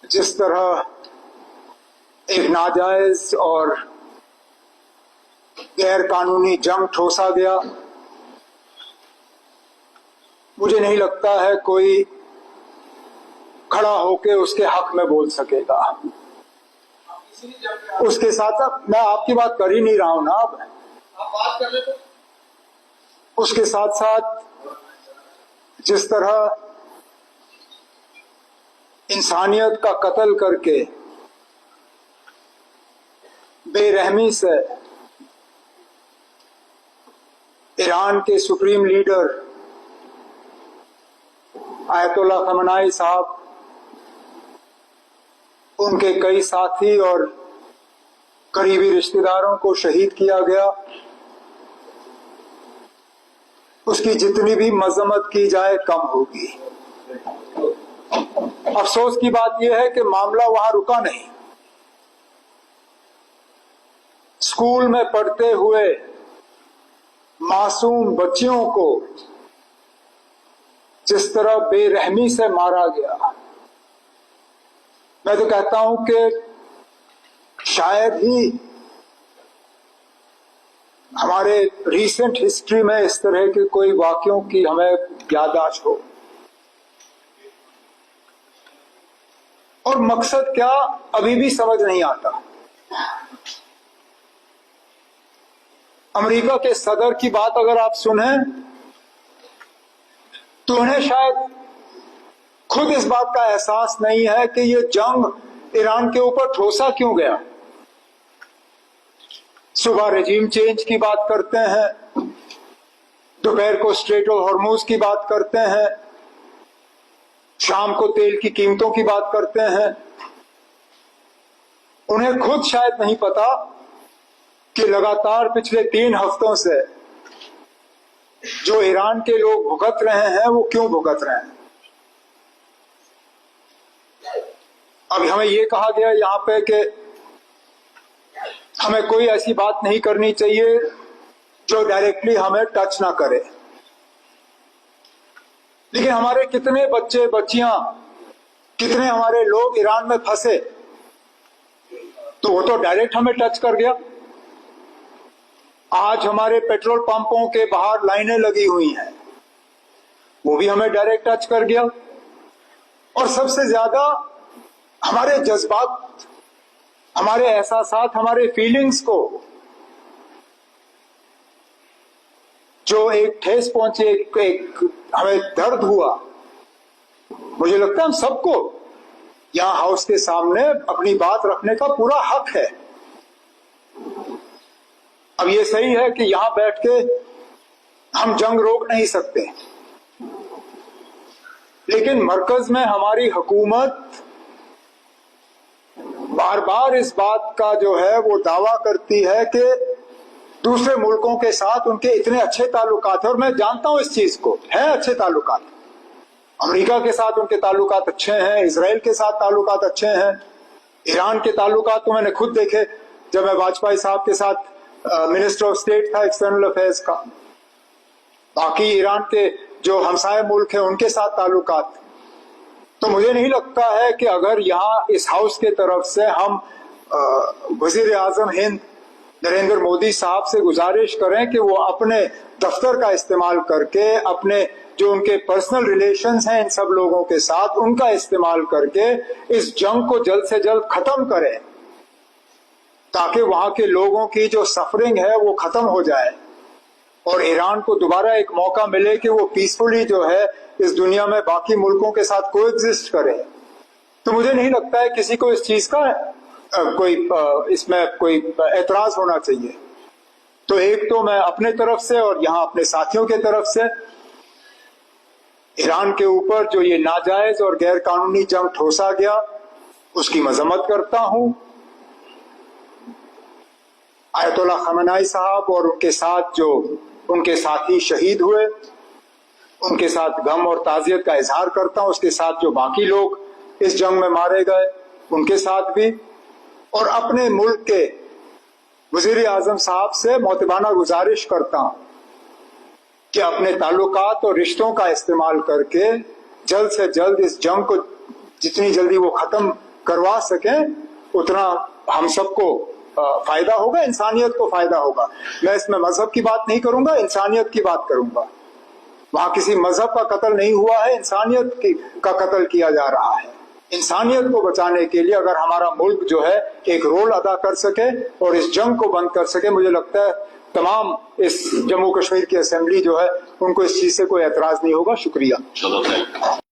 जिस तरह एक नाजायज और गैर कानूनी जंग ठोसा गया, मुझे नहीं लगता है कोई खड़ा होकर उसके हक में बोल सकेगा। उसके साथ साथ मैं आपकी बात कर ही नहीं रहा हूं ना, आप बात कर लेते। उसके साथ साथ जिस तरह इंसानियत का कत्ल करके बेरहमी से ईरान के सुप्रीम लीडर आयतुल्लाह खamenei साहब, उनके कई साथी और करीबी रिश्तेदारों को शहीद किया गया, उसकी जितनी भी मजम्मत की जाए कम होगी। अफसोस की बात यह है कि मामला वहां रुका नहीं। स्कूल में पढ़ते हुए मासूम बच्चियों को जिस तरह बेरहमी से मारा गया, मैं तो कहता हूं कि शायद ही हमारे रीसेंट हिस्ट्री में इस तरह के कोई वाकयों की हमें याददाश्त हो। और मकसद क्या, अभी भी समझ नहीं आता। अमेरिका के सदर की बात अगर आप सुने तो उन्हें शायद खुद इस बात का एहसास नहीं है कि ये जंग ईरान के ऊपर ठोसा क्यों गया। सुबह रेजिम चेंज की बात करते हैं, दोपहर को स्ट्रेट ऑफ हॉर्मुज की बात करते हैं, शाम को तेल की कीमतों की बात करते हैं। उन्हें खुद शायद नहीं पता कि लगातार पिछले 3 हफ्तों से जो ईरान के लोग भुगत रहे हैं वो क्यों भुगत रहे हैं। अब हमें यह कहा गया यहां पे कि हमें कोई ऐसी बात नहीं करनी चाहिए जो डायरेक्टली हमें टच ना करे, लेकिन हमारे कितने बच्चे बच्चियां, कितने हमारे लोग ईरान में फंसे, तो वो तो डायरेक्ट हमें टच कर गया। आज हमारे पेट्रोल पंपों के बाहर लाइनें लगी हुई हैं, वो भी हमें डायरेक्ट टच कर गया। और सबसे ज्यादा हमारे जज्बात, हमारे एहसासात, हमारे फीलिंग्स को जो एक ठेस पहुंची, एक हमें दर्द हुआ, मुझे लगता है हम सबको यहां हाउस के सामने अपनी बात रखने का पूरा हक है। अब ये सही है कि यहां बैठ के हम जंग रोक नहीं सकते, लेकिन मरकज में हमारी हुकूमत बार बार इस बात का जो है वो दावा करती है कि दूसरे मुल्कों के साथ उनके इतने अच्छे ताल्लुकात हैं, और मैं जानता हूं इस चीज को, है अच्छे ताल्लुकात। अमेरिका के साथ उनके ताल्लुकात अच्छे हैं, इजराइल के साथ ताल्लुकात अच्छे हैं, ईरान के ताल्लुकात तो मैंने खुद देखे जब मैं वाजपेयी साहब के साथ मिनिस्टर ऑफ स्टेट था एक्सटर्नल अफेयर्स का। बाकी ईरान के जो हमसाये मुल्क हैं उनके साथ ताल्लुकात। तो मुझे नहीं लगता है कि अगर यहाँ इस हाउस के तरफ से हम वजीर आजम हिंद नरेंद्र मोदी साहब से गुजारिश करें कि वो अपने दफ्तर का इस्तेमाल करके, अपने जो उनके पर्सनल रिलेशंस हैं इन सब लोगों के साथ, उनका इस्तेमाल करके इस जंग को जल्द से जल्द खत्म करें, ताकि वहां के लोगों की जो सफरिंग है वो खत्म हो जाए और ईरान को दोबारा एक मौका मिले कि वो पीसफुली जो है इस दुनिया में बाकी मुल्कों के साथ कोएग्जिस्ट करे। तो मुझे नहीं लगता है किसी को इस चीज का इसमें कोई एतराज होना चाहिए। तो एक तो मैं अपने तरफ से और यहां अपने साथियों के तरफ से ईरान के ऊपर जो ये नाजायज और गैर कानूनी जंग ठोसा गया उसकी मजम्मत करता हूं। आयतुल्लाह खamenei साहब और उनके साथ जो उनके साथी शहीद हुए, उनके साथ गम और ताजियत का इजहार करता हूं। उसके साथ जो बाकी लोग इस जंग में मारे गए उनके साथ भी, और अपने मुल्क के वजीर आजम साहब से मोहतबाना गुजारिश करता हूं कि अपने ताल्लुकात और रिश्तों का इस्तेमाल करके जल्द से जल्द इस जंग को जितनी जल्दी वो खत्म करवा सकें उतना हम सबको फायदा होगा, इंसानियत को फायदा होगा। मैं इसमें मजहब की बात नहीं करूंगा, इंसानियत की बात करूंगा। वहां किसी मजहब का कत्ल नहीं हुआ है, इंसानियत का कत्ल किया जा रहा है। इंसानियत को बचाने के लिए अगर हमारा मुल्क जो है एक रोल अदा कर सके और इस जंग को बंद कर सके, मुझे लगता है तमाम इस जम्मू कश्मीर की असेंबली जो है उनको इस चीज से कोई एतराज नहीं होगा। शुक्रिया।